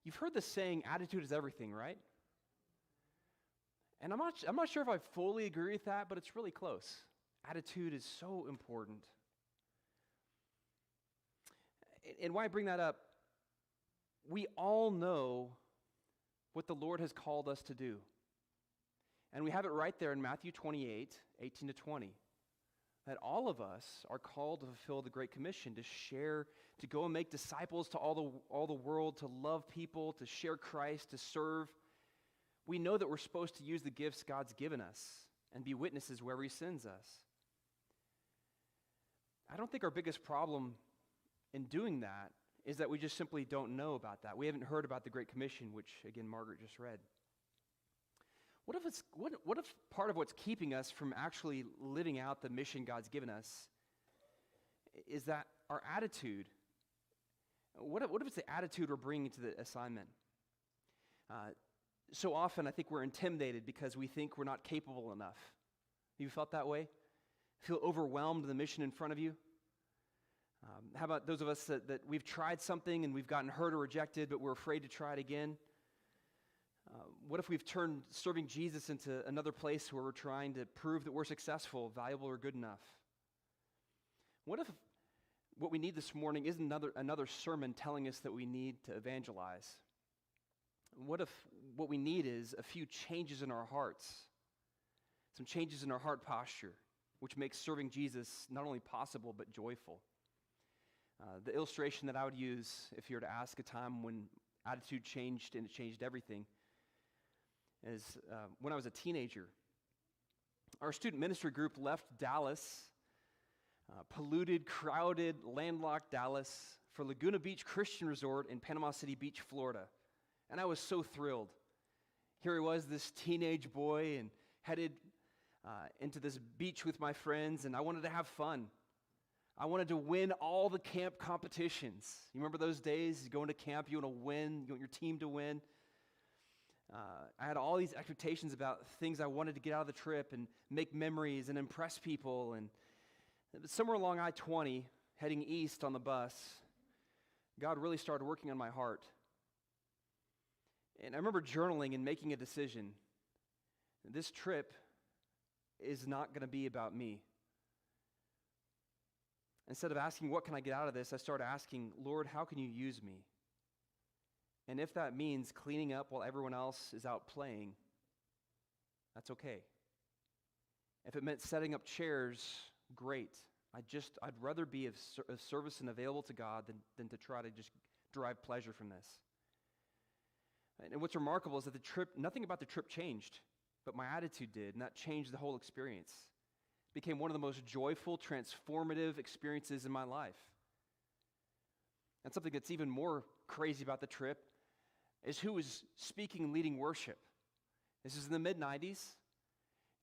You've heard the saying, attitude is everything, right? And I'm not sure if I fully agree with that, but it's really close. Attitude is so important. And why I bring that up, we all know what the Lord has called us to do. And we have it right there in Matthew 28, 18 to 20. That all of us are called to fulfill the Great Commission, to share, to go and make disciples to all the world, to love people, to share Christ, to serve. We know that we're supposed to use the gifts God's given us and be witnesses wherever He sends us. I don't think our biggest problem in doing that is that we just simply don't know about that. We haven't heard about the Great Commission, which, again, Margaret just read. What if part of what's keeping us from actually living out the mission God's given us is that our attitude? What if it's the attitude we're bringing to the assignment? So often I think we're intimidated because we think we're not capable enough. You felt that way? Feel overwhelmed with the mission in front of you? How about those of us that we've tried something and we've gotten hurt or rejected, but we're afraid to try it again? What if we've turned serving Jesus into another place where we're trying to prove that we're successful, valuable, or good enough? What if what we need this morning isn't another sermon telling us that we need to evangelize? What if what we need is a few changes in our hearts, some changes in our heart posture, which makes serving Jesus not only possible but joyful? The illustration that I would use if you were to ask a time when attitude changed and it changed everything is when I was a teenager. Our student ministry group left Dallas, polluted, crowded, landlocked Dallas, for Laguna Beach Christian Resort in Panama City Beach, Florida. And I was so thrilled. Here he was, this teenage boy, and headed into this beach with my friends, and I wanted to have fun. I wanted to win all the camp competitions. You remember those days? You go into camp, you want to win, you want your team to win. I had all these expectations about things I wanted to get out of the trip and make memories and impress people. And somewhere along I-20, heading east on the bus, God really started working on my heart. And I remember journaling and making a decision. This trip is not going to be about me. Instead of asking, what can I get out of this, I started asking, Lord, how can you use me? And if that means cleaning up while everyone else is out playing, that's okay. If it meant setting up chairs, great. I'd rather be of service and available to God than to try to just derive pleasure from this. And what's remarkable is that nothing about the trip changed, but my attitude did, and that changed the whole experience. It became one of the most joyful, transformative experiences in my life. And something that's even more crazy about the trip is who was speaking and leading worship. This is in the mid-90s,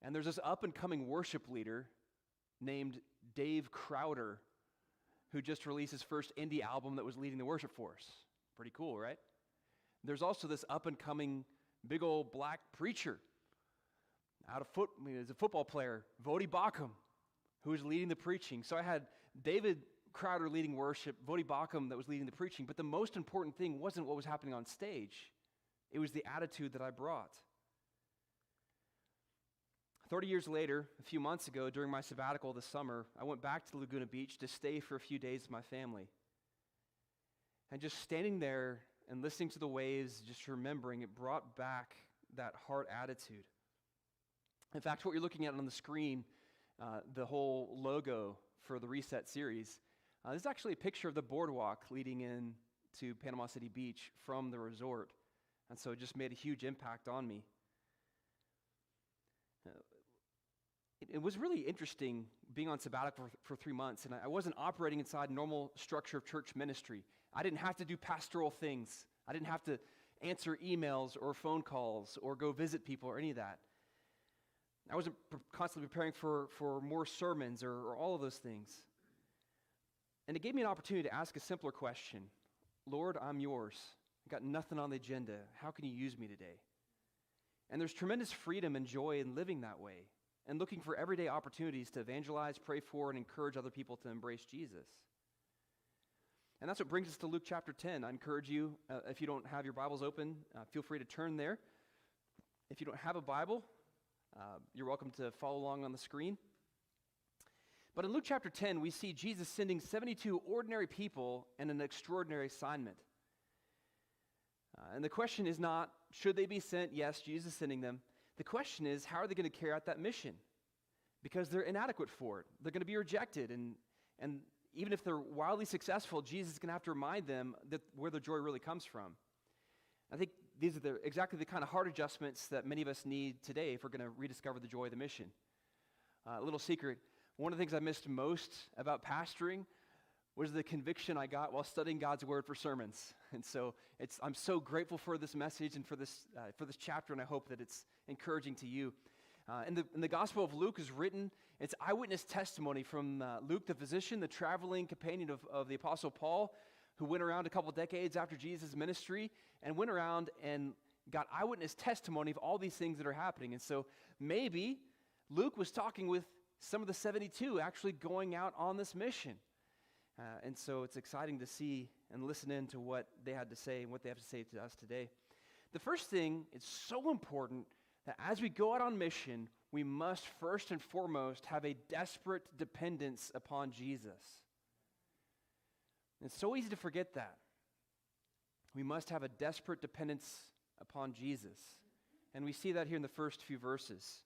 and there's this up-and-coming worship leader named Dave Crowder who just released his first indie album that was leading the worship force. Pretty cool, right? There's also this up-and-coming big old black preacher he's a football player, Vodi Bakum, who was leading the preaching. So I had David Crowder leading worship, Vodi Bakum that was leading the preaching, but the most important thing wasn't what was happening on stage. It was the attitude that I brought. 30 years later, a few months ago, during my sabbatical this summer, I went back to Laguna Beach to stay for a few days with my family. And just standing there and listening to the waves, just remembering, it brought back that heart attitude. In fact, what you're looking at on the screen, the whole logo for the Reset series, this is actually a picture of the boardwalk leading in to Panama City Beach from the resort. And so it just made a huge impact on me. It was really interesting being on sabbatical for 3 months, and I wasn't operating inside normal structure of church ministry. I didn't have to do pastoral things. I didn't have to answer emails or phone calls or go visit people or any of that. I wasn't constantly preparing for more sermons or all of those things. And it gave me an opportunity to ask a simpler question. Lord, I'm yours. I've got nothing on the agenda. How can you use me today? And there's tremendous freedom and joy in living that way and looking for everyday opportunities to evangelize, pray for, and encourage other people to embrace Jesus. And that's what brings us to Luke chapter 10. I encourage you, if you don't have your Bibles open, feel free to turn there. If you don't have a Bible, you're welcome to follow along on the screen. But in Luke chapter 10, we see Jesus sending 72 ordinary people and an extraordinary assignment. And the question is not, should they be sent? Yes, Jesus is sending them. The question is, how are they going to carry out that mission? Because they're inadequate for it. They're going to be rejected. And even if they're wildly successful, Jesus is going to have to remind them that where their joy really comes from. I think these are exactly the kind of heart adjustments that many of us need today if we're going to rediscover the joy of the mission. A little secret, one of the things I missed most about pastoring was the conviction I got while studying God's Word for sermons. And so I'm so grateful for this message and for this chapter, and I hope that it's encouraging to you. And the Gospel of Luke is written, it's eyewitness testimony from Luke, the physician, the traveling companion of the Apostle Paul, who went around a couple decades after Jesus' ministry and went around and got eyewitness testimony of all these things that are happening. And so maybe Luke was talking with some of the 72 actually going out on this mission. And so it's exciting to see and listen in to what they had to say and what they have to say to us today. The first thing, it's so important that as we go out on mission, we must first and foremost have a desperate dependence upon Jesus. It's so easy to forget that. We must have a desperate dependence upon Jesus. And we see that here in the first few verses.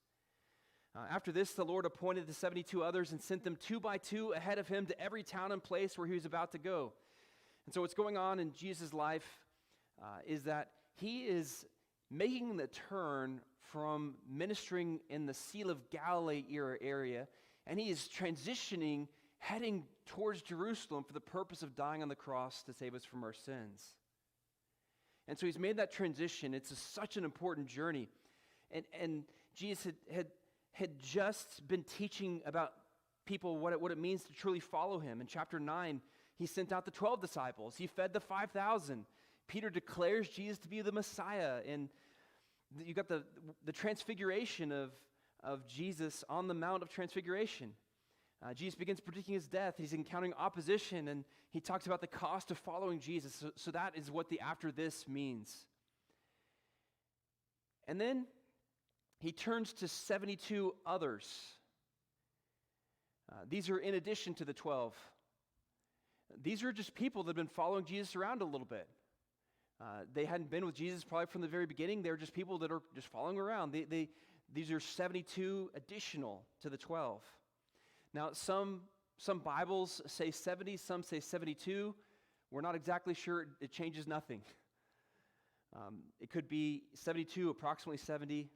After this, the Lord appointed the 72 others and sent them 2 by 2 ahead of him to every town and place where he was about to go. And so what's going on in Jesus' life is that he is making the turn from ministering in the Sea of Galilee area, and he is transitioning, heading towards Jerusalem for the purpose of dying on the cross to save us from our sins. And so he's made that transition. It's such an important journey. And Jesus had just been teaching about people what it means to truly follow him. In chapter 9, he sent out the 12 disciples. He fed the 5,000. Peter declares Jesus to be the Messiah. And you got the transfiguration of Jesus on the Mount of Transfiguration. Jesus begins predicting his death. He's encountering opposition, and he talks about the cost of following Jesus. So that is what the after this means. And then he turns to 72 others. These are in addition to the 12. These are just people that have been following Jesus around a little bit. They hadn't been with Jesus probably from the very beginning. They're just people that are just following around. These are 72 additional to the 12. Now, some Bibles say 70, some say 72. We're not exactly sure. It changes nothing. It could be 72, approximately 70.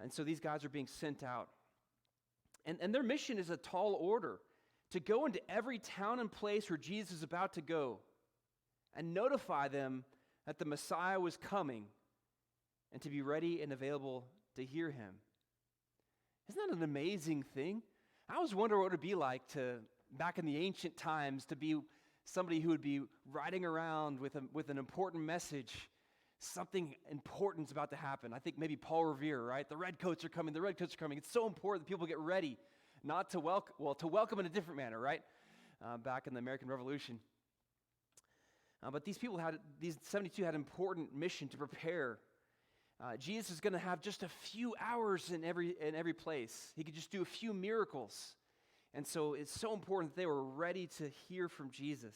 And so these guys are being sent out. And their mission is a tall order, to go into every town and place where Jesus is about to go and notify them that the Messiah was coming and to be ready and available to hear him. Isn't that an amazing thing? I always wonder what it would be like to, back in the ancient times, to be somebody who would be riding around with an important message. Something important's about to happen. I think maybe Paul Revere, right? The redcoats are coming. The redcoats are coming. It's so important that people get ready, not to welcome in a different manner, right? Back in the American Revolution. But these 72 had an important mission to prepare. Jesus is going to have just a few hours in every place. He could just do a few miracles. And so it's so important that they were ready to hear from Jesus.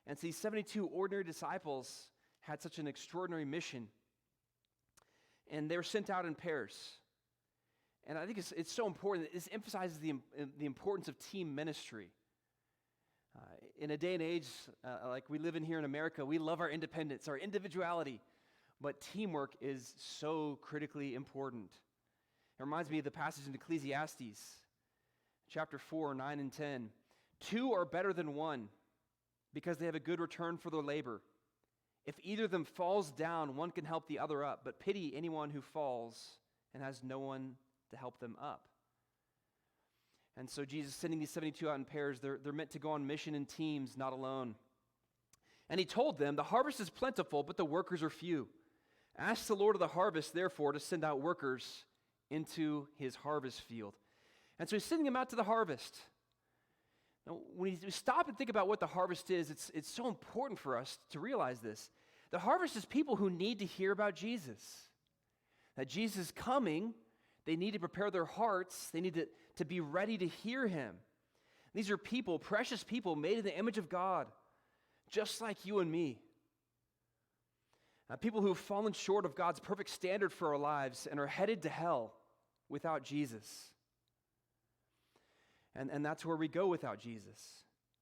And so these 72 ordinary disciples had such an extraordinary mission. And they were sent out in pairs. And I think it's so important. This emphasizes the importance of team ministry. In a day and age like we live in here in America, we love our independence, our individuality. But teamwork is so critically important. It reminds me of the passage in Ecclesiastes, chapter 4, 9 and 10. 2 are better than 1, because they have a good return for their labor. If either of them falls down, one can help the other up, but pity anyone who falls and has no one to help them up. And so Jesus sending these 72 out in pairs, they're meant to go on mission in teams, not alone. And he told them, the harvest is plentiful, but the workers are few. Ask the Lord of the harvest, therefore, to send out workers into his harvest field. And so he's sending them out to the harvest. Now, when you stop and think about what the harvest is, it's so important for us to realize this. The harvest is people who need to hear about Jesus. That Jesus is coming, they need to prepare their hearts, they need to be ready to hear him. These are people, precious people, made in the image of God, just like you and me. People who have fallen short of God's perfect standard for our lives and are headed to hell without Jesus. And that's where we go without Jesus.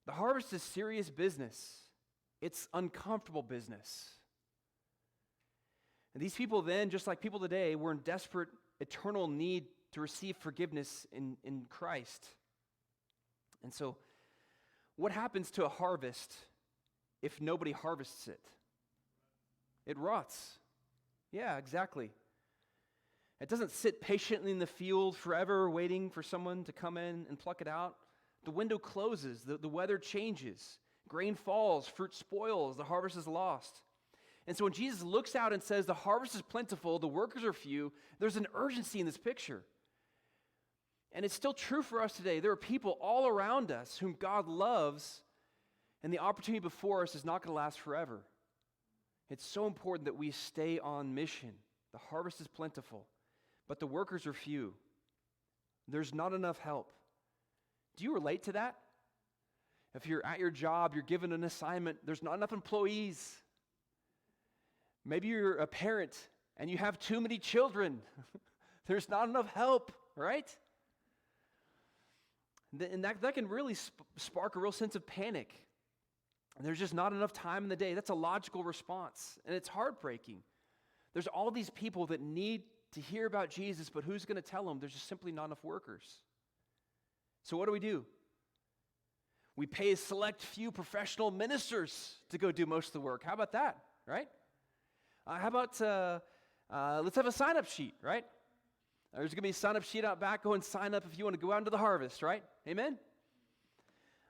The harvest is serious business. It's uncomfortable business. And these people then, just like people today, were in desperate, eternal need to receive forgiveness in Christ. And so, what happens to a harvest if nobody harvests it? It rots. Yeah, exactly. It doesn't sit patiently in the field forever waiting for someone to come in and pluck it out. The window closes, the weather changes, grain falls, fruit spoils, the harvest is lost. And so when Jesus looks out and says the harvest is plentiful, the workers are few, there's an urgency in this picture. And it's still true for us today. There are people all around us whom God loves, and the opportunity before us is not going to last forever. It's so important that we stay on mission. The harvest is plentiful, but the workers are few. There's not enough help. Do you relate to that? If you're at your job, you're given an assignment, there's not enough employees. Maybe you're a parent and you have too many children. There's not enough help, right? And that can really spark a real sense of panic. And there's just not enough time in the day. That's a logical response, and it's heartbreaking. There's all these people that need to hear about Jesus, but who's going to tell them? There's just simply not enough workers. So what do? We pay a select few professional ministers to go do most of the work. How about that, right? How about let's have a sign-up sheet, right? There's going to be a sign-up sheet out back. Go and sign up if you want to go out into the harvest, right? Amen?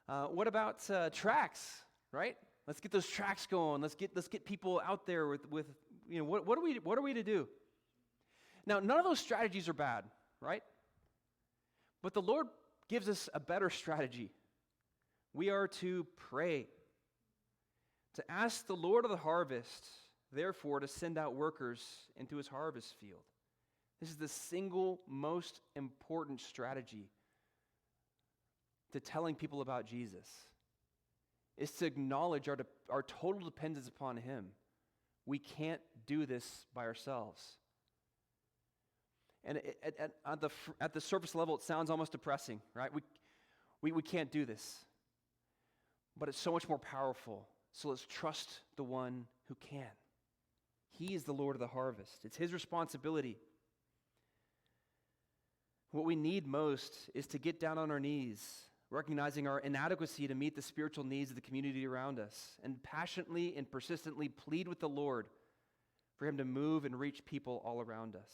What about tracks, right? Let's get those tracks going. Let's get people out there with what are we to do? Now, none of those strategies are bad, right? But the Lord gives us a better strategy. We are to pray, to ask the Lord of the harvest, therefore, to send out workers into his harvest field. This is the single most important strategy to telling people about Jesus, is to acknowledge our total dependence upon him. We can't do this by ourselves. And at the surface level, it sounds almost depressing, right? We can't do this. But it's so much more powerful. So let's trust the one who can. He is the Lord of the harvest. It's his responsibility. What we need most is to get down on our knees, recognizing our inadequacy to meet the spiritual needs of the community around us, and passionately and persistently plead with the Lord for him to move and reach people all around us.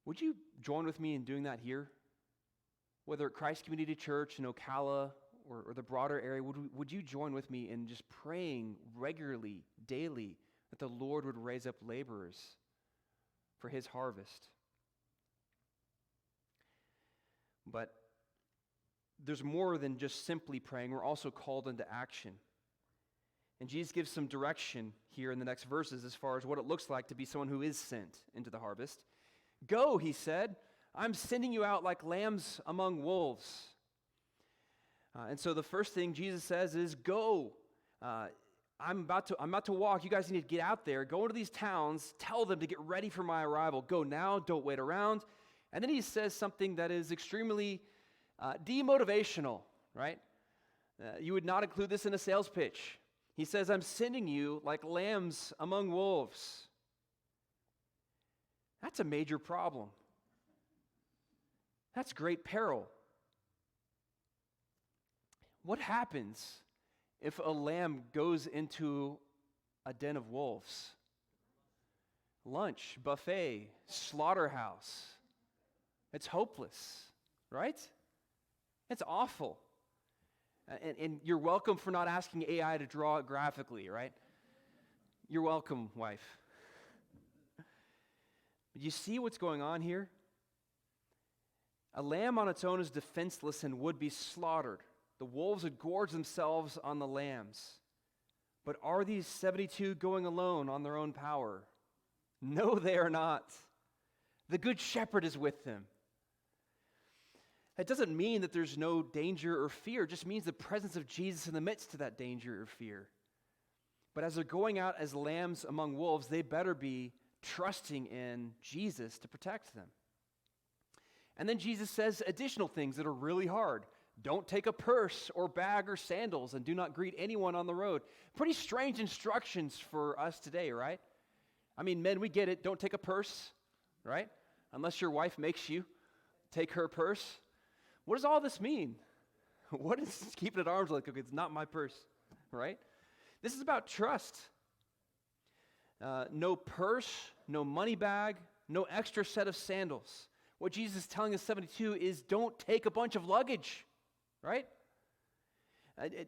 Would you join with me in doing that here? Whether at Christ Community Church in Ocala or the broader area, would you join with me in just praying regularly, daily, that the Lord would raise up laborers for his harvest? But there's more than just simply praying. We're also called into action. And Jesus gives some direction here in the next verses as far as what it looks like to be someone who is sent into the harvest. Go, he said, I'm sending you out like lambs among wolves. And so the first thing Jesus says is, go. I'm about to walk. You guys need to get out there. Go into these towns. Tell them to get ready for my arrival. Go now. Don't wait around. And then he says something that is extremely demotivational, right? You would not include this in a sales pitch. He says, I'm sending you like lambs among wolves. That's a major problem. That's great peril. What happens if a lamb goes into a den of wolves? Lunch, buffet, slaughterhouse. It's hopeless, right? It's awful. And you're welcome for not asking AI to draw it graphically, right? You're welcome, wife. But you see what's going on here? A lamb on its own is defenseless and would be slaughtered. The wolves would gorge themselves on the lambs. But are these 72 going alone on their own power? No, they are not. The good shepherd is with them. It doesn't mean that there's no danger or fear. It just means the presence of Jesus in the midst of that danger or fear. But as they're going out as lambs among wolves, they better be trusting in Jesus to protect them. And then Jesus says additional things that are really hard. Don't take a purse or bag or sandals, and do not greet anyone on the road. Pretty strange instructions for us today, right? I mean, men, we get it. Don't take a purse, right? Unless your wife makes you take her purse. What does all this mean? What is keep it at arm's length? Okay, it's not my purse, right? This is about trust. No purse, no money bag, no extra set of sandals. What Jesus is telling us 72 is don't take a bunch of luggage, right?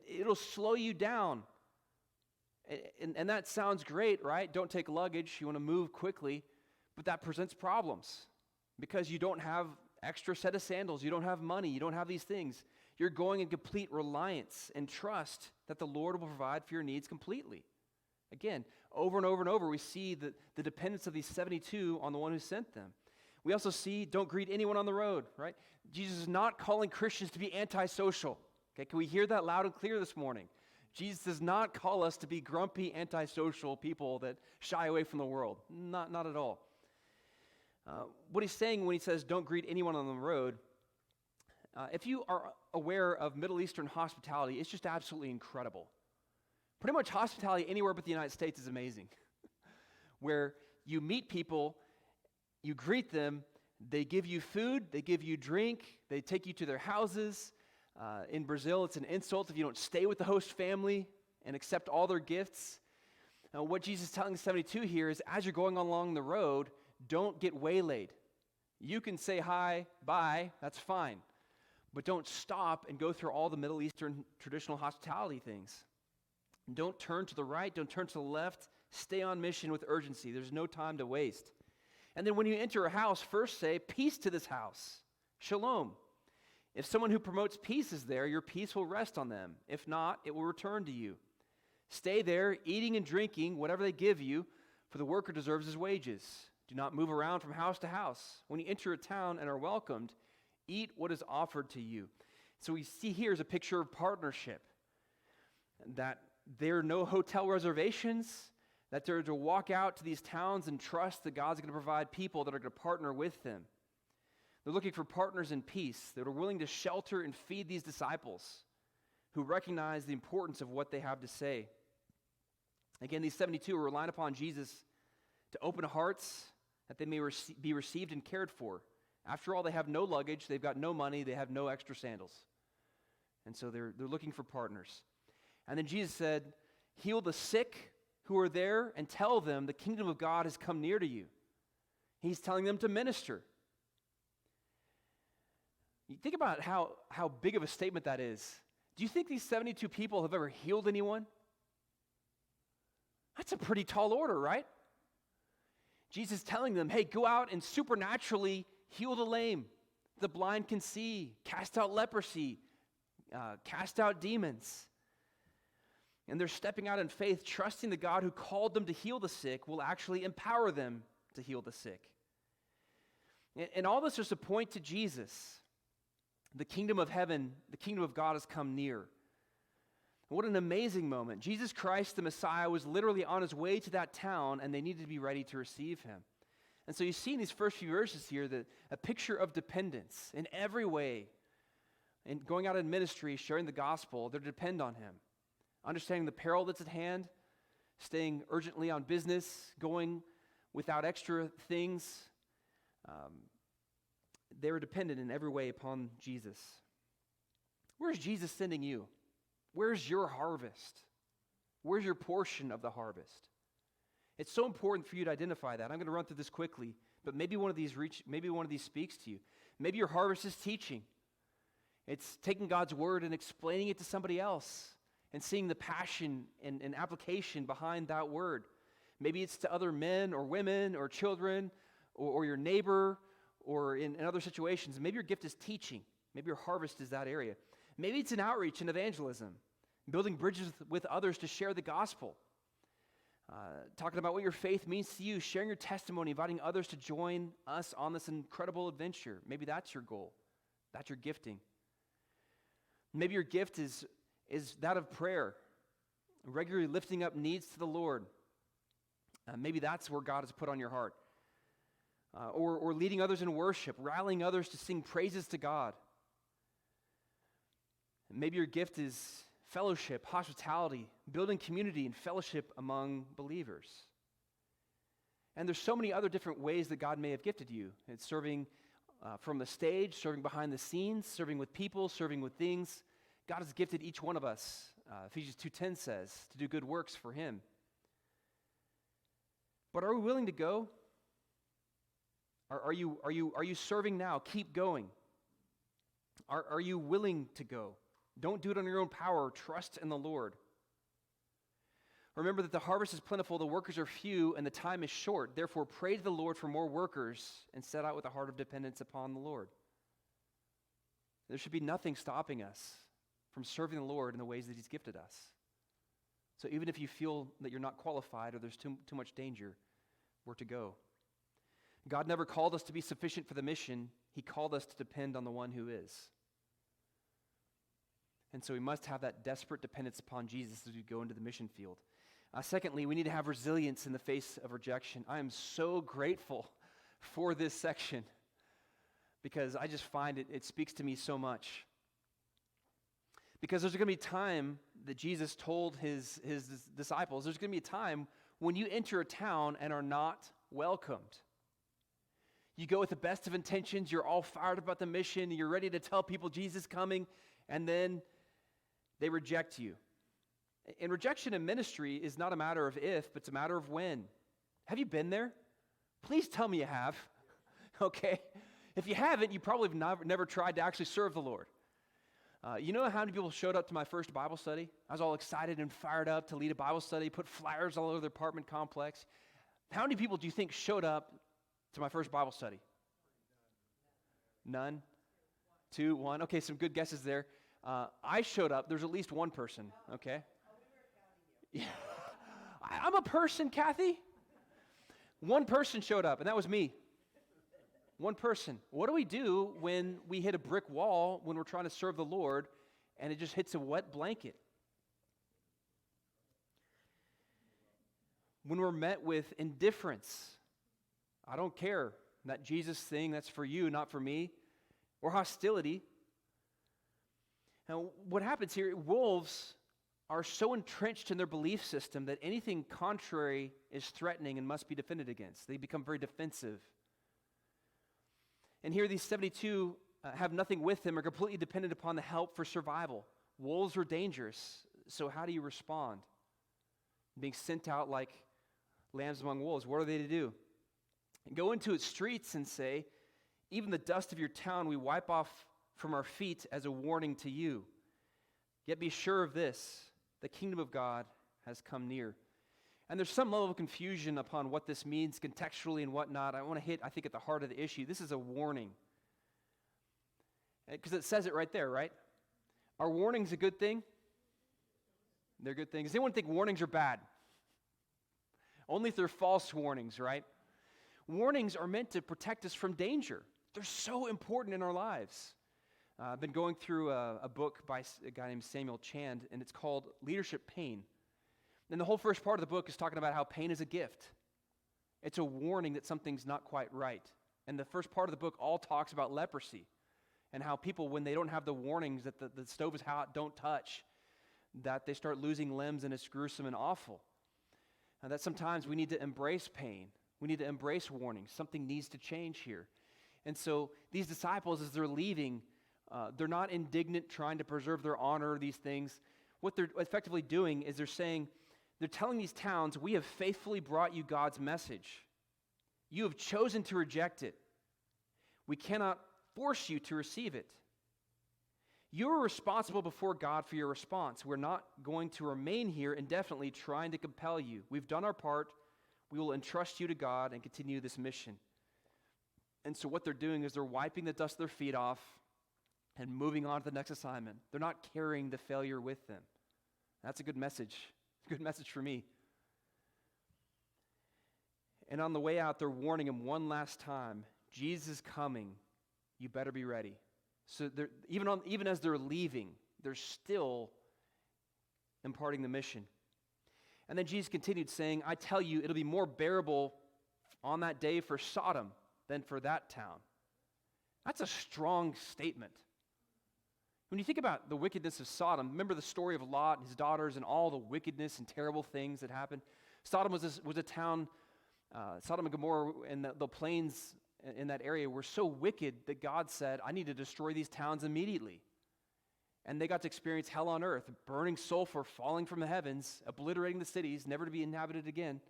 It'll slow you down. And that sounds great, right? Don't take luggage. You want to move quickly. But that presents problems because you don't have extra set of sandals. You don't have money. You don't have these things. You're going in complete reliance and trust that the Lord will provide for your needs completely. Again, over and over and over, we see the dependence of these 72 on the one who sent them. We also see don't greet anyone on the road, right? Jesus is not calling Christians to be antisocial. Okay, can we hear that loud and clear this morning? Jesus does not call us to be grumpy, antisocial people that shy away from the world. Not at all. What he's saying when he says don't greet anyone on the road, if you are aware of Middle Eastern hospitality, it's just absolutely incredible. Pretty much hospitality anywhere but the United States is amazing. Where you meet people, you greet them, they give you food, they give you drink, they take you to their houses. In Brazil, it's an insult if you don't stay with the host family and accept all their gifts. What Jesus is telling 72 here is as you're going along the road, don't get waylaid. You can say hi, bye, that's fine. But don't stop and go through all the Middle Eastern traditional hospitality things. Don't turn to the right, don't turn to the left. Stay on mission with urgency. There's no time to waste. And then when you enter a house, first say, peace to this house. Shalom. If someone who promotes peace is there, your peace will rest on them. If not, it will return to you. Stay there, eating and drinking whatever they give you, for the worker deserves his wages. Do not move around from house to house. When you enter a town and are welcomed, eat what is offered to you. So we see here is a picture of partnership, that there are no hotel reservations, that they're to walk out to these towns and trust that God's going to provide people that are going to partner with them. They're looking for partners in peace that are willing to shelter and feed these disciples who recognize the importance of what they have to say. Again, these 72 are relying upon Jesus to open hearts that they may be received and cared for. After all, they have no luggage, they've got no money, they have no extra sandals. And so they're looking for partners. And then Jesus said, heal the sick who are there and tell them the kingdom of God has come near to you. He's telling them to minister. You think about how big of a statement that is. Do you think these 72 people have ever healed anyone? That's a pretty tall order, right? Jesus is telling them, hey, go out and supernaturally heal the lame. The blind can see, cast out leprosy, cast out demons. And they're stepping out in faith, trusting the God who called them to heal the sick will actually empower them to heal the sick. And all this is to point to Jesus. The kingdom of heaven, the kingdom of God has come near. What an amazing moment. Jesus Christ, the Messiah, was literally on his way to that town, and they needed to be ready to receive him. And so you see in these first few verses here that a picture of dependence in every way. And going out in ministry, sharing the gospel, they depend on him. Understanding the peril that's at hand, staying urgently on business, going without extra things. They were dependent in every way upon Jesus. Where's Jesus sending you? Where's your harvest? Where's your portion of the harvest? It's so important for you to identify that. I'm going to run through this quickly, but maybe one of these speaks to you. Maybe your harvest is teaching. It's taking God's word and explaining it to somebody else and seeing the passion and application behind that word. Maybe it's to other men or women or children or your neighbor or in other situations. Maybe your gift is teaching. Maybe your harvest is that area. Maybe it's in outreach and evangelism, building bridges with others to share the gospel. Talking about what your faith means to you, sharing your testimony, inviting others to join us on this incredible adventure. Maybe that's your goal. That's your gifting. Maybe your gift is that of prayer, regularly lifting up needs to the Lord. Maybe that's where God has put on your heart. Or leading others in worship, rallying others to sing praises to God. Maybe your gift is fellowship, hospitality, building community and fellowship among believers. And there's so many other different ways that God may have gifted you. It's serving from the stage, serving behind the scenes, serving with people, serving with things. God has gifted each one of us, Ephesians 2:10 says, to do good works for Him. But are we willing to go? Are you serving now? Keep going. Are you willing to go? Don't do it on your own power. Trust in the Lord. Remember that the harvest is plentiful, the workers are few, and the time is short. Therefore, pray to the Lord for more workers and set out with a heart of dependence upon the Lord. There should be nothing stopping us from serving the Lord in the ways that He's gifted us. So even if you feel that you're not qualified or there's too much danger, we're to go. God never called us to be sufficient for the mission. He called us to depend on the one who is. And so we must have that desperate dependence upon Jesus as we go into the mission field. Secondly, we need to have resilience in the face of rejection. I am so grateful for this section because I just find it speaks to me so much. Because there's going to be time that Jesus told his disciples, there's going to be a time when you enter a town and are not welcomed. You go with the best of intentions, you're all fired about the mission, you're ready to tell people Jesus is coming, and then they reject you. And rejection in ministry is not a matter of if, but it's a matter of when. Have you been there? Please tell me you have. Okay? If you haven't, you probably have never tried to actually serve the Lord. You know how many people showed up to my first Bible study? I was all excited and fired up to lead a Bible study, put flyers all over the apartment complex. How many people do you think showed up to my first Bible study? None? 2, 1. Okay, some good guesses there. I showed up. There's at least one person, okay? Yeah. I'm a person, Kathy. One person showed up, and that was me. One person. What do we do when we hit a brick wall when we're trying to serve the Lord and it just hits a wet blanket? When we're met with indifference, I don't care, that Jesus thing, that's for you, not for me, or hostility. Now, what happens here, wolves are so entrenched in their belief system that anything contrary is threatening and must be defended against. They become very defensive. And here these 72 have nothing with them, are completely dependent upon the help for survival. Wolves are dangerous, so how do you respond? Being sent out like lambs among wolves, what are they to do? Go into its streets and say, even the dust of your town we wipe off from our feet as a warning to you. Yet be sure of this, the kingdom of God has come near. And there's some level of confusion upon what this means contextually and whatnot. I want to hit, I think, at the heart of the issue. This is a warning. Because it says it right there, right? Are warnings a good thing? They're good things. Does anyone think warnings are bad? Only if they're false warnings, right? Warnings are meant to protect us from danger. They're so important in our lives. I've been going through a book by a guy named Samuel Chand, and it's called Leadership Pain. And the whole first part of the book is talking about how pain is a gift. It's a warning that something's not quite right. And the first part of the book all talks about leprosy and how people, when they don't have the warnings that the stove is hot, don't touch, that they start losing limbs and it's gruesome and awful. And that sometimes we need to embrace pain. We need to embrace warnings. Something needs to change here. And so these disciples, as they're leaving, they're not indignant trying to preserve their honor, these things. What they're effectively doing is they're telling these towns, we have faithfully brought you God's message. You have chosen to reject it. We cannot force you to receive it. You are responsible before God for your response. We're not going to remain here indefinitely trying to compel you. We've done our part. We will entrust you to God and continue this mission. And so what they're doing is they're wiping the dust of their feet off and moving on to the next assignment. They're not carrying the failure with them. That's a good message. It's a good message for me. And on the way out, they're warning him one last time, Jesus is coming. You better be ready. So even as they're leaving, they're still imparting the mission. And then Jesus continued saying, I tell you, it'll be more bearable on that day for Sodom than for that town. That's a strong statement. When you think about the wickedness of Sodom, remember the story of Lot and his daughters and all the wickedness and terrible things that happened? Sodom was a town, Sodom and Gomorrah and the plains in that area were so wicked that God said, I need to destroy these towns immediately. And they got to experience hell on earth, burning sulfur falling from the heavens, obliterating the cities, never to be inhabited again.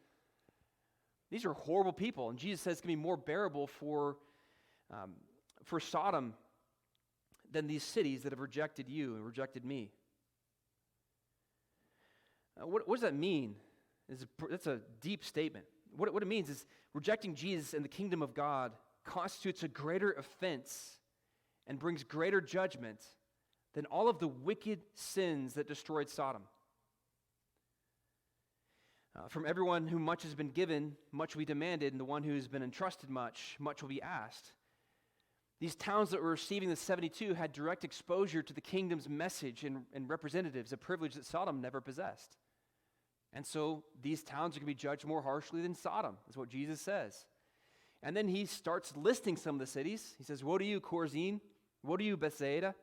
These are horrible people, and Jesus says it's going to be more bearable for Sodom than these cities that have rejected you and rejected me. What does that mean? That's a deep statement. What it means is rejecting Jesus and the kingdom of God constitutes a greater offense and brings greater judgment than all of the wicked sins that destroyed Sodom. From everyone whom much has been given, much will be demanded, and the one who has been entrusted much, much will be asked. These towns that were receiving the 72 had direct exposure to the kingdom's message and representatives, a privilege that Sodom never possessed. And so these towns are going to be judged more harshly than Sodom, is what Jesus says. And then he starts listing some of the cities. He says, woe to you, Chorazin, woe to you, Bethsaida.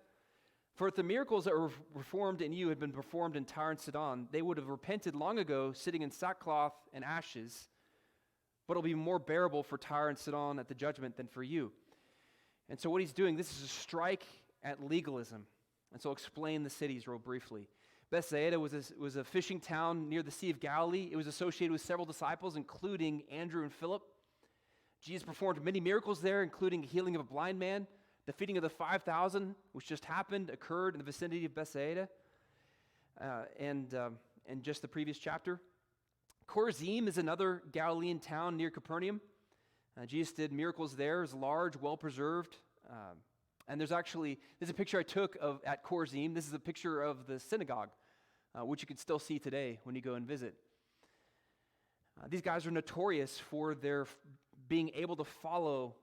For if the miracles that were performed in you had been performed in Tyre and Sidon, they would have repented long ago, sitting in sackcloth and ashes. But it'll be more bearable for Tyre and Sidon at the judgment than for you. And so what he's doing, this is a strike at legalism. And so I'll explain the cities real briefly. Bethsaida was a fishing town near the Sea of Galilee. It was associated with several disciples, including Andrew and Philip. Jesus performed many miracles there, including healing of a blind man. The feeding of the 5,000, which just happened, occurred in the vicinity of Bethsaida and just the previous chapter. Chorazin is another Galilean town near Capernaum. Jesus did miracles there. It's large, well-preserved. And there's a picture I took at Chorazin. This is a picture of the synagogue, which you can still see today when you go and visit. These guys are notorious for their being able to follow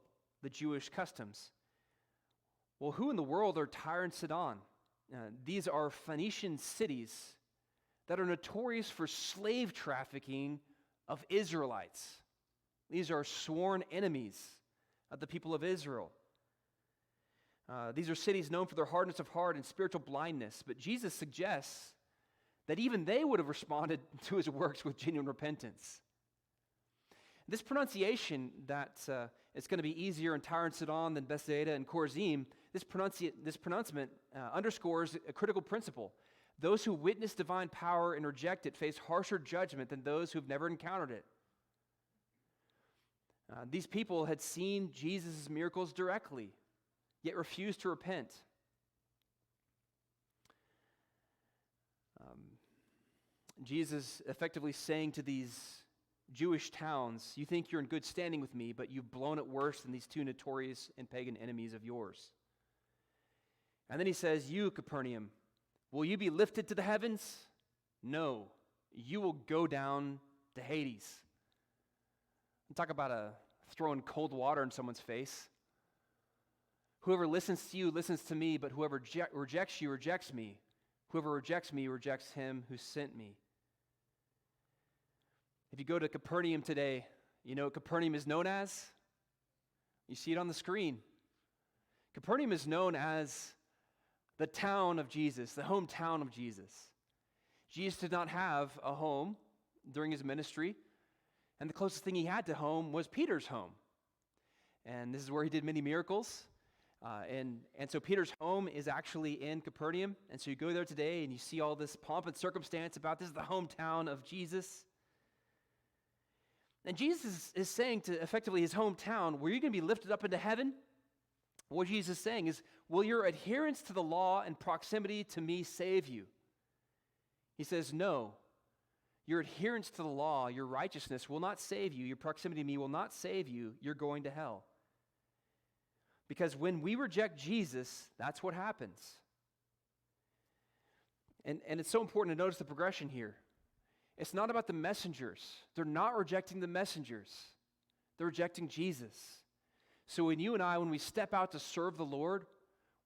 the Jewish customs. Well, who in the world are Tyre and Sidon? These are Phoenician cities that are notorious for slave trafficking of Israelites. These are sworn enemies of the people of Israel. These are cities known for their hardness of heart and spiritual blindness, but Jesus suggests that even they would have responded to his works with genuine repentance. This pronunciation that it's going to be easier in Tyre and Sidon than Bethsaida and Chorazin, this pronouncement underscores a critical principle. Those who witness divine power and reject it face harsher judgment than those who've never encountered it. These people had seen Jesus' miracles directly, yet refused to repent. Jesus effectively saying to these Jewish towns, you think you're in good standing with me, but you've blown it worse than these two notorious and pagan enemies of yours. And then he says, you, Capernaum, will you be lifted to the heavens? No, you will go down to Hades. Talk about throwing cold water in someone's face. Whoever listens to you listens to me, but whoever rejects you rejects me. Whoever rejects me rejects him who sent me. If you go to Capernaum today, you know what Capernaum is known as? You see it on the screen. Capernaum is known as the town of Jesus, the hometown of Jesus. Jesus did not have a home during his ministry, and the closest thing he had to home was Peter's home. And this is where he did many miracles. And so Peter's home is actually in Capernaum. And so you go there today and you see all this pomp and circumstance about this is the hometown of Jesus. And Jesus is saying to effectively his hometown, were you going to be lifted up into heaven? What Jesus is saying is, will your adherence to the law and proximity to me save you? He says, no. Your adherence to the law, your righteousness will not save you. Your proximity to me will not save you. You're going to hell. Because when we reject Jesus, that's what happens. And it's so important to notice the progression here. It's not about the messengers. They're not rejecting the messengers. They're rejecting Jesus. So when you and I, when we step out to serve the Lord,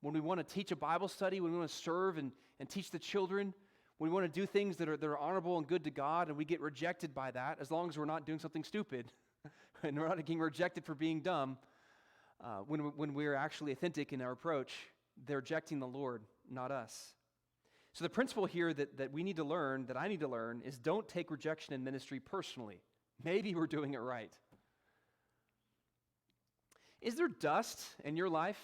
when we want to teach a Bible study, when we want to serve and teach the children, when we want to do things that are honorable and good to God, and we get rejected by that, as long as we're not doing something stupid, and we're not getting rejected for being dumb, when we're actually authentic in our approach, they're rejecting the Lord, not us. So the principle here that we need to learn, that I need to learn, is don't take rejection in ministry personally. Maybe we're doing it right. Is there dust in your life?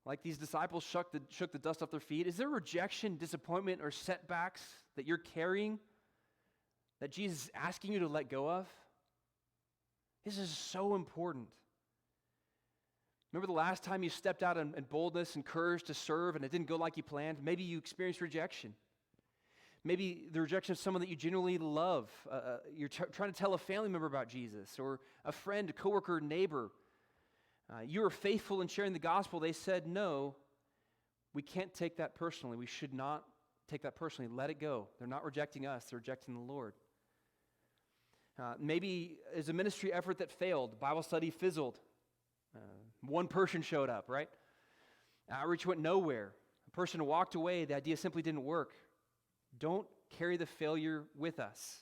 Like these disciples shook the dust off their feet. Is there rejection, disappointment, or setbacks that you're carrying that Jesus is asking you to let go of? This is so important. Remember the last time you stepped out in boldness and courage to serve and it didn't go like you planned? Maybe you experienced rejection. Maybe the rejection of someone that you genuinely love. You're trying to tell a family member about Jesus, or a friend, a coworker, neighbor. You were faithful in sharing the gospel. They said, no, we can't take that personally. We should not take that personally. Let it go. They're not rejecting us. They're rejecting the Lord. Maybe it's a ministry effort that failed. Bible study fizzled. One person showed up, right? Outreach went nowhere. A person walked away. The idea simply didn't work. Don't carry the failure with us.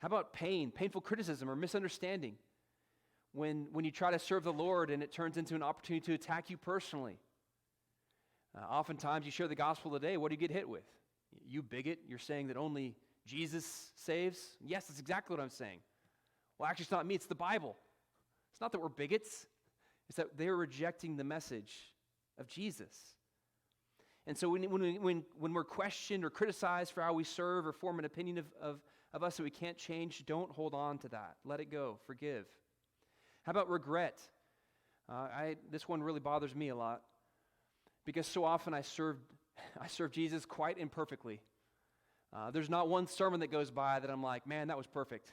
How about pain, painful criticism, or misunderstanding? When you try to serve the Lord and it turns into an opportunity to attack you personally. Oftentimes you share the gospel today, what do you get hit with? You bigot, you're saying that only Jesus saves? Yes, that's exactly what I'm saying. Well, actually, it's not me, it's the Bible. It's not that we're bigots. It's that they're rejecting the message of Jesus. And so when we're questioned or criticized for how we serve or form an opinion of us that we can't change, don't hold on to that. Let it go. Forgive. How about regret? This one really bothers me a lot because so often I serve Jesus quite imperfectly. There's not one sermon that goes by that I'm like, man, that was perfect.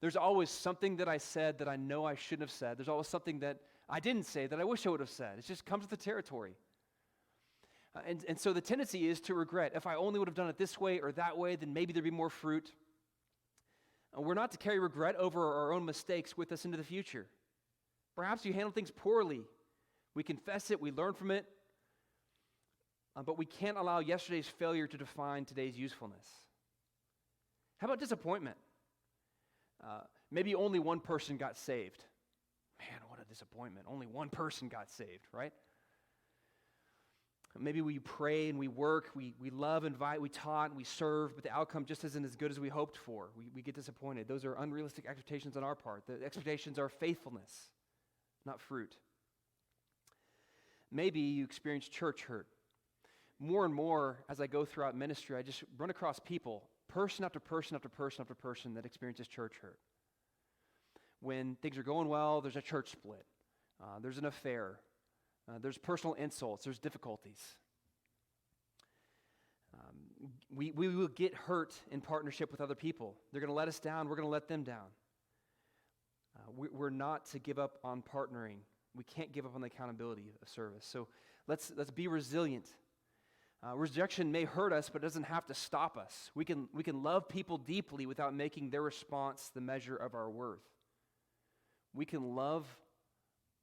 There's always something that I said that I know I shouldn't have said. There's always something that I didn't say that I wish I would have said. It just comes with the territory. And so the tendency is to regret. If I only would have done it this way or that way, then maybe there'd be more fruit. We're not to carry regret over our own mistakes with us into the future. Perhaps you handle things poorly. We confess it, we learn from it, but we can't allow yesterday's failure to define today's usefulness. How about disappointment? Maybe only one person got saved. Man, what a disappointment. Only one person got saved, right? Maybe we pray and we work, we love, invite, we taught, and we serve, but the outcome just isn't as good as we hoped for. We get disappointed. Those are unrealistic expectations on our part. The expectations are faithfulness, not fruit. Maybe you experience church hurt. More and more, as I go throughout ministry, I just run across people, person after person after person after person, that experiences church hurt. When things are going well, there's a church split. There's an affair. There's personal insults. There's difficulties. We will get hurt in partnership with other people. They're going to let us down. We're going to let them down. We're not to give up on partnering. We can't give up on the accountability of service. So let's be resilient. Rejection may hurt us, but it doesn't have to stop us. We can love people deeply without making their response the measure of our worth. We can love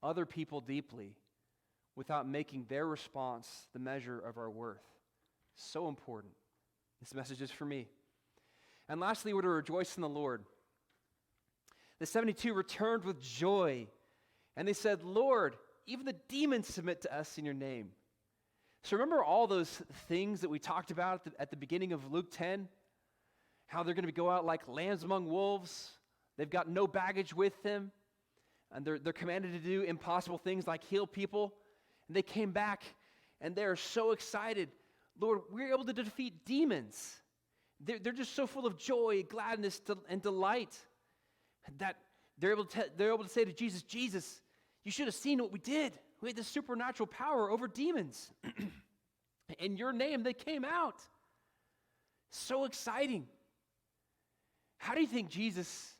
other people deeply without making their response the measure of our worth. So important. This message is for me. And lastly, we're to rejoice in the Lord. The 72 returned with joy, and they said, Lord, even the demons submit to us in your name. So remember all those things that we talked about at the beginning of Luke 10? How they're going to go out like lambs among wolves. They've got no baggage with them. And they're commanded to do impossible things like heal people. And they came back and they're so excited. Lord, we're able to defeat demons. They're just so full of joy, gladness, and delight that they're able to say to Jesus, Jesus, you should have seen what we did. We had this supernatural power over demons. In your name, they came out. So exciting. How do you think Jesus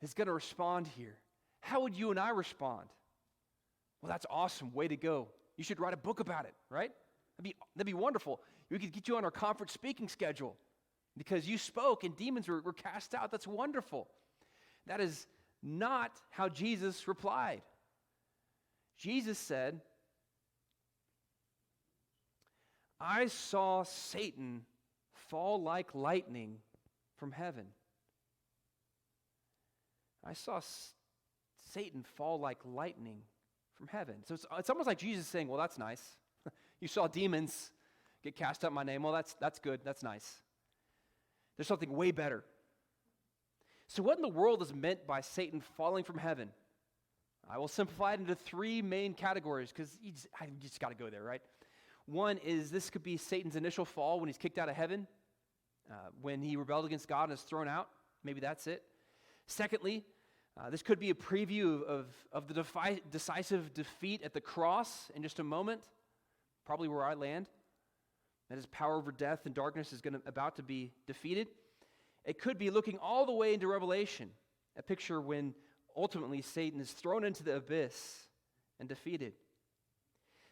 is going to respond here? how would you and I respond? Well, that's awesome. Way to go. You should write a book about it, right? That'd be wonderful. We could get you on our conference speaking schedule because you spoke and demons were cast out. That's wonderful. That is not how Jesus replied. Jesus said, I saw Satan fall like lightning from heaven. I saw Satan fall like lightning from heaven. So it's almost like Jesus saying, well, that's nice. You saw demons get cast out in my name. Well, that's good. That's nice. There's something way better. So what in the world is meant by Satan falling from heaven? I will simplify it into three main categories because I just got to go there, right? One is this could be Satan's initial fall when he's kicked out of heaven, when he rebelled against God and is thrown out. Maybe that's it. Secondly, this could be a preview of the decisive defeat at the cross in just a moment, probably where I land. That his power over death and darkness is about to be defeated. It could be looking all the way into Revelation, a picture when ultimately Satan is thrown into the abyss and defeated.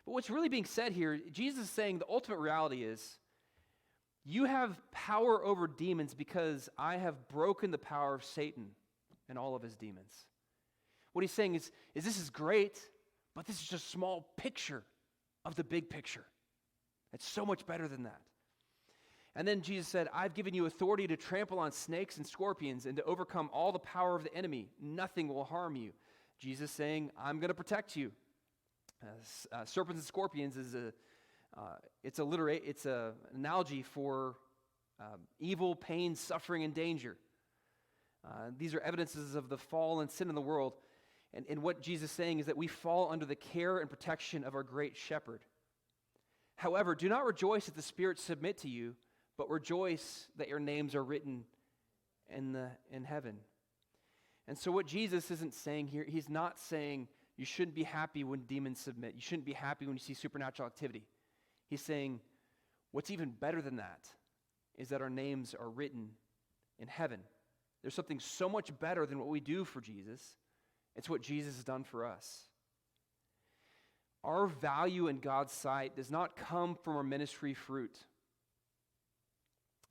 But what's really being said here, Jesus is saying the ultimate reality is, you have power over demons because I have broken the power of Satan and all of his demons. What he's saying is this is great, but this is just a small picture of the big picture. It's so much better than that. And then Jesus said, I've given you authority to trample on snakes and scorpions and to overcome all the power of the enemy. Nothing will harm you. Jesus saying, I'm going to protect you. Serpents and scorpions is it's an analogy for evil, pain, suffering, and danger. These are evidences of the fall and sin in the world. And what Jesus is saying is that we fall under the care and protection of our great shepherd. However, do not rejoice that the spirits submit to you, but rejoice that your names are written in heaven. And so what Jesus isn't saying here, he's not saying you shouldn't be happy when demons submit. You shouldn't be happy when you see supernatural activity. He's saying what's even better than that is that our names are written in heaven. There's something so much better than what we do for Jesus. It's what Jesus has done for us. Our value in God's sight does not come from our ministry fruit.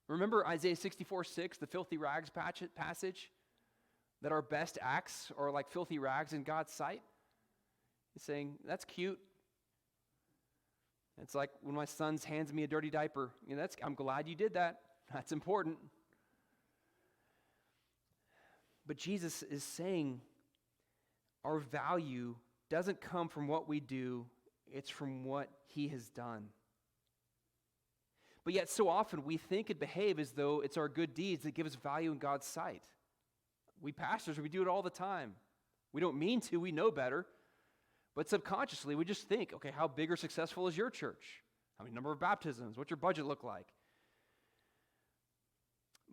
Remember Isaiah 64:6, the filthy rags passage? That our best acts are like filthy rags in God's sight? He's saying, that's cute. It's like when my son hands me a dirty diaper. I'm glad you did that. That's important. But Jesus is saying our value doesn't come from what we do, it's from what he has done. But yet so often we think and behave as though it's our good deeds that give us value in God's sight. We pastors, we do it all the time. We don't mean to, we know better. But subconsciously we just think, okay, how big or successful is your church? How many number of baptisms? What's your budget look like?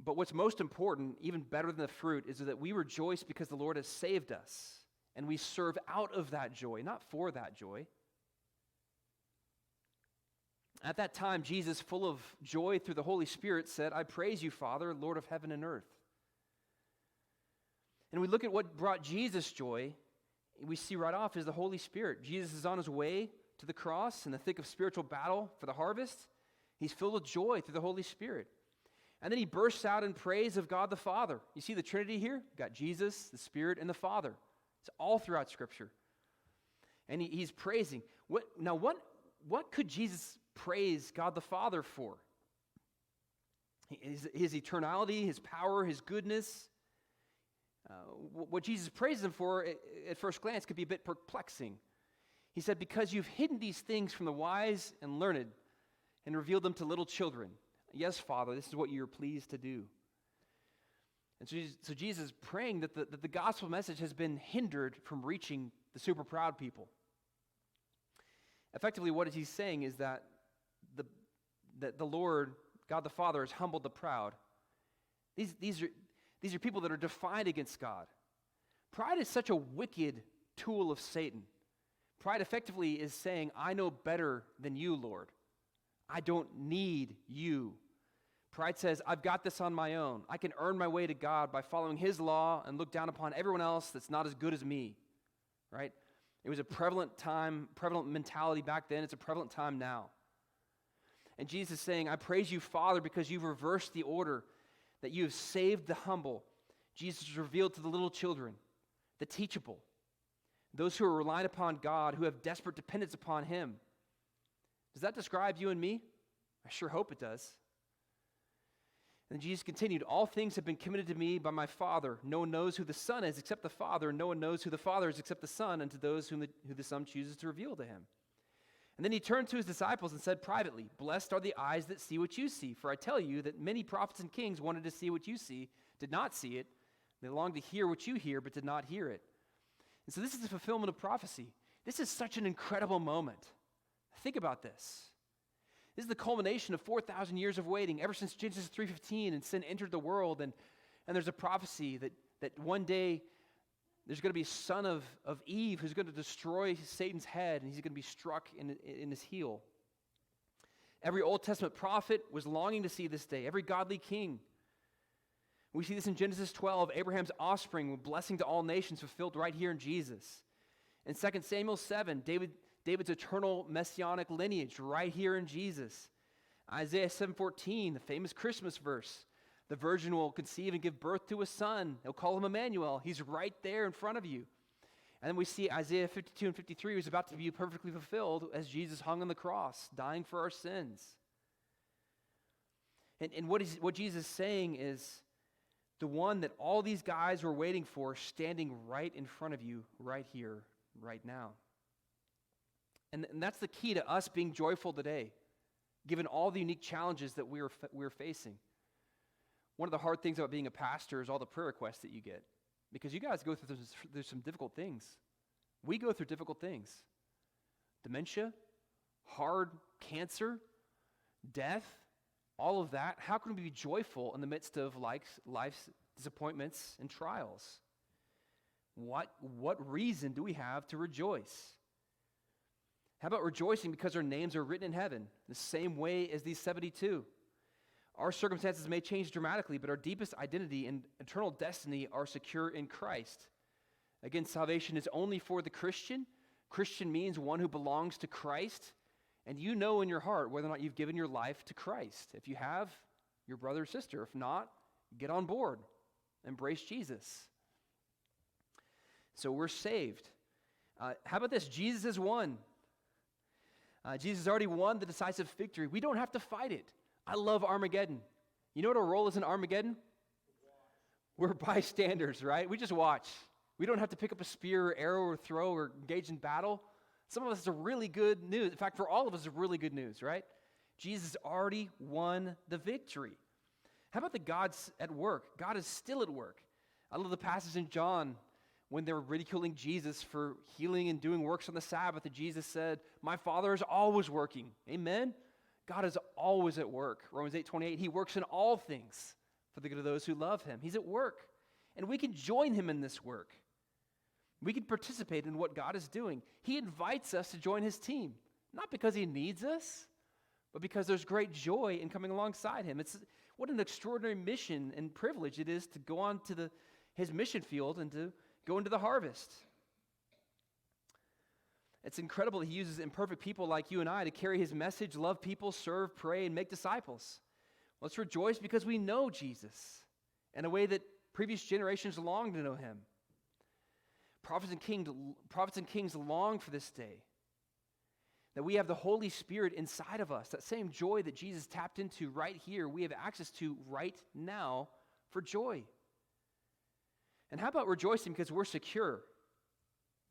But what's most important, even better than the fruit, is that we rejoice because the Lord has saved us. And we serve out of that joy, not for that joy. At that time, Jesus, full of joy through the Holy Spirit, said, I praise you, Father, Lord of heaven and earth. And we look at what brought Jesus joy, we see right off is the Holy Spirit. Jesus is on his way to the cross in the thick of spiritual battle for the harvest. He's filled with joy through the Holy Spirit. And then he bursts out in praise of God the Father. You see the Trinity here? You've got Jesus, the Spirit, and the Father. It's all throughout Scripture. And he's praising. What could Jesus praise God the Father for? His eternality, his power, his goodness. What Jesus praises him for, at first glance, could be a bit perplexing. He said, because you've hidden these things from the wise and learned and revealed them to little children. Yes, Father, this is what you're pleased to do. And so Jesus is praying that the gospel message has been hindered from reaching the super proud people. Effectively, what he's saying is that the Lord, God the Father, has humbled the proud. These are people that are defiant against God. Pride is such a wicked tool of Satan. Pride effectively is saying, I know better than you, Lord. I don't need you. Pride says, I've got this on my own. I can earn my way to God by following his law and look down upon everyone else that's not as good as me, right? It was a prevalent mentality back then. It's a prevalent time now. And Jesus is saying, I praise you, Father, because you've reversed the order, that you have saved the humble. Jesus is revealed to the little children, the teachable, those who are relying upon God, who have desperate dependence upon him. Does that describe you and me? I sure hope it does. And Jesus continued, all things have been committed to me by my Father. No one knows who the Son is except the Father, and no one knows who the Father is except the Son, and to those who the Son chooses to reveal to him. And then he turned to his disciples and said privately, blessed are the eyes that see what you see, for I tell you that many prophets and kings wanted to see what you see, did not see it. They longed to hear what you hear, but did not hear it. And so this is the fulfillment of prophecy. This is such an incredible moment. Think about this. This is the culmination of 4,000 years of waiting, ever since Genesis 3:15 and sin entered the world, and there's a prophecy that one day there's going to be a son of Eve who's going to destroy Satan's head, and he's going to be struck in his heel. Every Old Testament prophet was longing to see this day, every godly king. We see this in Genesis 12, Abraham's offspring, with blessing to all nations fulfilled right here in Jesus. In 2 Samuel 7, David's eternal messianic lineage right here in Jesus. Isaiah 7:14, the famous Christmas verse. The virgin will conceive and give birth to a son. They'll call him Emmanuel. He's right there in front of you. And then we see Isaiah 52 and 53 was about to be perfectly fulfilled as Jesus hung on the cross, dying for our sins. And what Jesus is saying is, the one that all these guys were waiting for, standing right in front of you, right here, right now. And that's the key to us being joyful today, given all the unique challenges that we're facing. One of the hard things about being a pastor is all the prayer requests that you get, because you guys go through some difficult things. We go through difficult things. Dementia, hard cancer, death, all of that. How can we be joyful in the midst of life's disappointments and trials? What reason do we have to rejoice? How about rejoicing because our names are written in heaven, the same way as these 72? Our circumstances may change dramatically, but our deepest identity and eternal destiny are secure in Christ. Again, salvation is only for the Christian. Christian means one who belongs to Christ, and you know in your heart whether or not you've given your life to Christ. If you have, your brother or sister. If not, get on board. Embrace Jesus. So we're saved. How about this? Jesus has won. Jesus has already won the decisive victory. We don't have to fight it. I love Armageddon. You know what our role is in Armageddon? We're bystanders, right? We just watch. We don't have to pick up a spear or arrow or throw or engage in battle. Some of us is a really good news. In fact, for all of us, it's really good news, right? Jesus already won the victory. How about the God's at work? God is still at work. I love the passage in John when they were ridiculing Jesus for healing and doing works on the Sabbath, and Jesus said, my Father is always working. Amen? God is always at work. Romans 8:28, he works in all things for the good of those who love him. He's at work. And we can join him in this work. We can participate in what God is doing. He invites us to join his team, not because he needs us, but because there's great joy in coming alongside him. What an extraordinary mission and privilege it is to go on to his mission field and to go into the harvest. It's incredible that he uses imperfect people like you and I to carry his message, love people, serve, pray, and make disciples. Let's rejoice because we know Jesus in a way that previous generations longed to know him. Prophets and kings long for this day, that we have the Holy Spirit inside of us, that same joy that Jesus tapped into right here, we have access to right now for joy. And how about rejoicing because we're secure?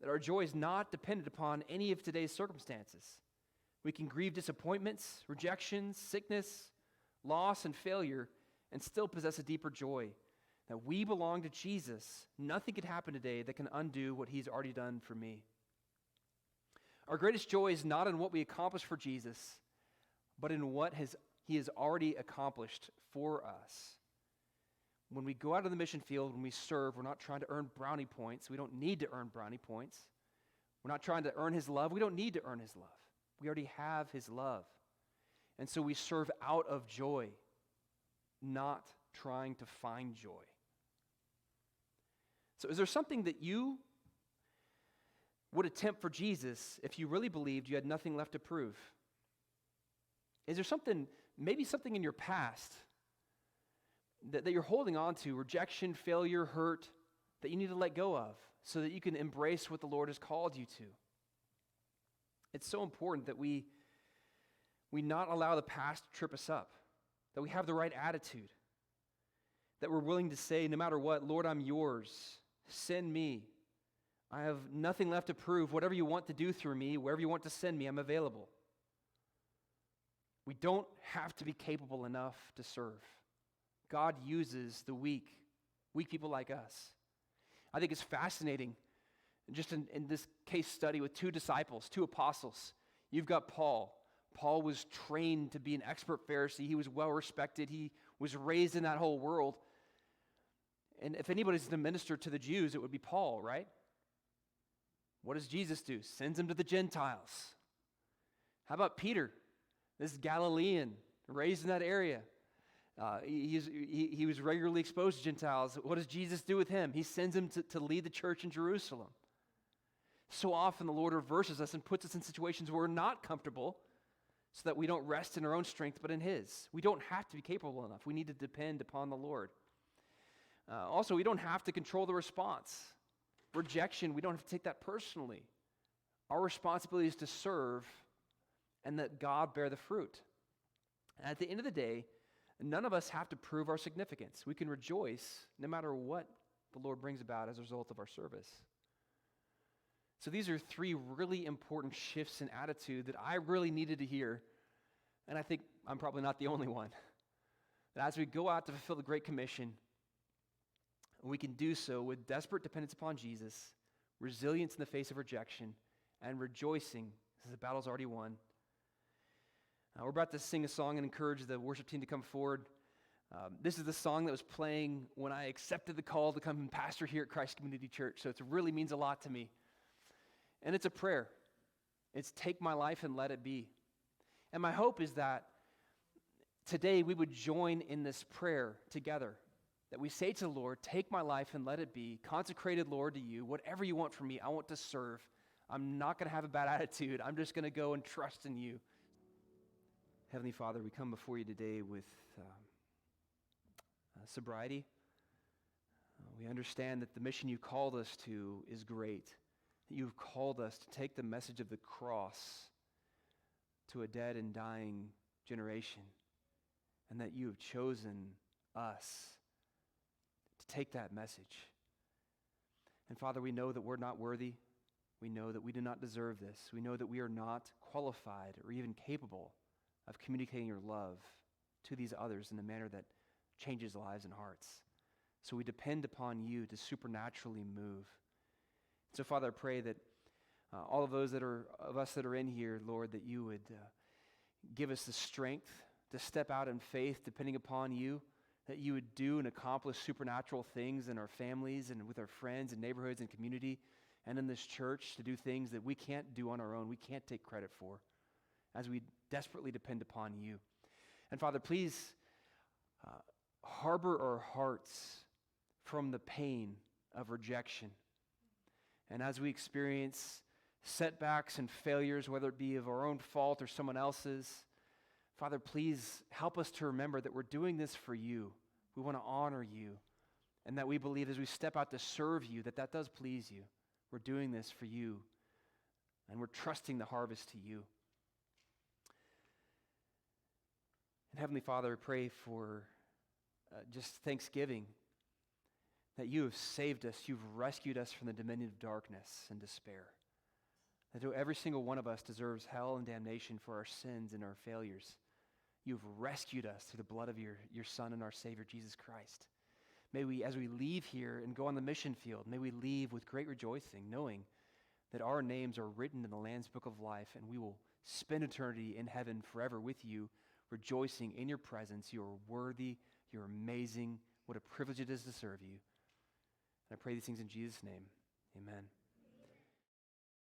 That our joy is not dependent upon any of today's circumstances. We can grieve disappointments, rejections, sickness, loss, and failure, and still possess a deeper joy. That we belong to Jesus. Nothing can happen today that can undo what he's already done for me. Our greatest joy is not in what we accomplish for Jesus, but in what he has already accomplished for us. When we go out on the mission field, when we serve, we're not trying to earn brownie points. We don't need to earn brownie points. We're not trying to earn his love. We don't need to earn his love. We already have his love. And so we serve out of joy. not trying to find joy. So is there something that you would attempt for Jesus if you really believed you had nothing left to prove? Is there something, maybe something in your past that you're holding on to, rejection, failure, hurt, that you need to let go of so that you can embrace what the Lord has called you to? It's so important that we not allow the past to trip us up, that we have the right attitude, that we're willing to say, no matter what, Lord, I'm yours. Send me. I have nothing left to prove. Whatever you want to do through me, wherever you want to send me, I'm available. We don't have to be capable enough to serve. God uses the weak people like us. I think it's fascinating, just in this case study with two disciples, two apostles. You've got Paul. Paul was trained to be an expert Pharisee. He was well respected. He was raised in that whole world. And if anybody's to minister to the Jews, it would be Paul, right? What does Jesus do? Sends him to the Gentiles. How about Peter, this Galilean, raised in that area? He was regularly exposed to Gentiles. What does Jesus do with him? He sends him to lead the church in Jerusalem. So often the Lord reverses us and puts us in situations where we're not comfortable so that we don't rest in our own strength but in His. We don't have to be capable enough. We need to depend upon the Lord. Also, we don't have to control the response. Rejection, we don't have to take that personally. Our responsibility is to serve and let God bear the fruit. And at the end of the day, none of us have to prove our significance. We can rejoice no matter what the Lord brings about as a result of our service. So these are three really important shifts in attitude that I really needed to hear, and I think I'm probably not the only one. That as we go out to fulfill the Great Commission, we can do so with desperate dependence upon Jesus, resilience in the face of rejection, and rejoicing as the battle's already won. We're about to sing a song and encourage the worship team to come forward. This is the song that was playing when I accepted the call to come and pastor here at Christ Community Church, so it really means a lot to me. And it's a prayer. It's take my life and let it be. And my hope is that today we would join in this prayer together, that we say to the Lord, take my life and let it be, consecrated, Lord, to you. Whatever you want from me, I want to serve. I'm not going to have a bad attitude. I'm just going to go and trust in you. Heavenly Father, we come before you today with sobriety. We understand that the mission you called us to is great, that you've called us to take the message of the cross to a dead and dying generation, and that you have chosen us to take that message. And Father, we know that we're not worthy. We know that we do not deserve this. We know that we are not qualified or even capable of communicating your love to these others in a manner that changes lives and hearts. So we depend upon you to supernaturally move. So Father, I pray that all of those of us that are in here, Lord, that you would give us the strength to step out in faith, depending upon you, that you would do and accomplish supernatural things in our families and with our friends and neighborhoods and community and in this church, to do things that we can't do on our own, we can't take credit for, as we desperately depend upon you. And Father, please harbor our hearts from the pain of rejection. And as we experience setbacks and failures, whether it be of our own fault or someone else's, Father, please help us to remember that we're doing this for you. We want to honor you, and that we believe as we step out to serve you, that does please you. We're doing this for you, and we're trusting the harvest to you. And Heavenly Father, I pray for just thanksgiving, that you have saved us, you've rescued us from the dominion of darkness and despair. That though every single one of us deserves hell and damnation for our sins and our failures, you've rescued us through the blood of your Son and our Savior, Jesus Christ. May we, as we leave here and go on the mission field, may we leave with great rejoicing, knowing that our names are written in the Lamb's Book of Life, and we will spend eternity in heaven forever with you, rejoicing in your presence. You are worthy, you're amazing. What a privilege it is to serve you. And I pray these things in Jesus' name. Amen.